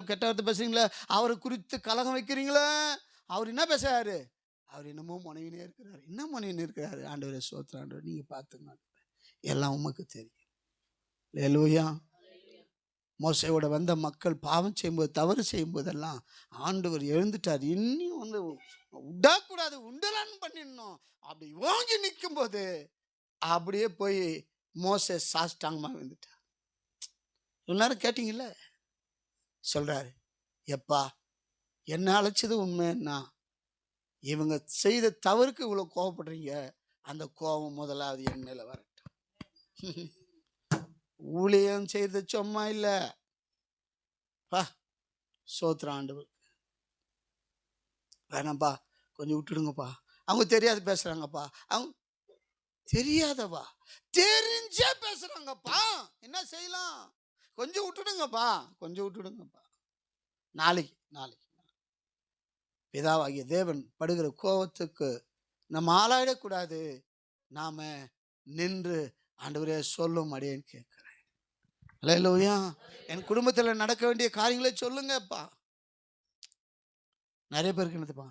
கெட்ட வார்த்தை பேசுறீங்களே, அவரை குறித்து கலகம் வைக்கிறீங்களே, அவர் என்ன பேசுறாரு? அவர் என்னமோ முனைவினே இருக்கிறாரு. என்ன முனைவினே இருக்கிறாரு? ஆண்டவரே ஸ்தோத்திரம் ஆண்டவரே, நீங்க பார்த்துங்க, எல்லாம் உமக்கு தெரியும். அல்லேலூயா. மோசேயோட வந்த மக்கள் பாவம் செய்யும்போது, தவறு செய்யும்போதெல்லாம் ஆண்டவர் எழுந்துட்டார். இன்னும் வந்து விடக்கூடாது, உண்டலான்னு பண்ணிடணும். அப்படி ஓங்கி நிற்கும் போது அப்படியே போய் மோசே சாஷ்டாங்கமா விழுந்துட்டார். எல்லாரும் கேட்டீங்கல்ல, சொல்றாரு, எப்பா என்ன அழைச்சது உண்மைன்னா, இவங்க செய்த தவறுக்கு இவ்வளவு கோவப்படுறீங்க, அந்த கோபம் முதலாவது என் மேல வரட்டும். ஊழியம் செய்யறது சும்மா இல்ல, சோத்திரம் ஆண்டவர். வேணாம்ப்பா, கொஞ்சம் விட்டுடுங்கப்பா, அவங்க தெரியாது பேசுறாங்கப்பா, அவங்க தெரியாதவா தெரிஞ்சே பேசுறாங்கப்பா, என்ன செய்யலாம்? கொஞ்சம் விட்டுடுங்கப்பா, கொஞ்சம் விட்டுடுங்கப்பா. நாளைக்கு நாளைக்கு பிதாவாகிய தேவன் படுகிற கோபத்துக்கு நம்ம ஆளாயிடக்கூடாது. நாம நின்று ஆண்டவரே சொல்லும் அடியேன்னு கேட்கிறேன். அல்லேலூயா. என் குடும்பத்தில் நடக்க வேண்டிய காரியங்களை சொல்லுங்கப்பா. நிறைய பேருக்கு என்னதுப்பா,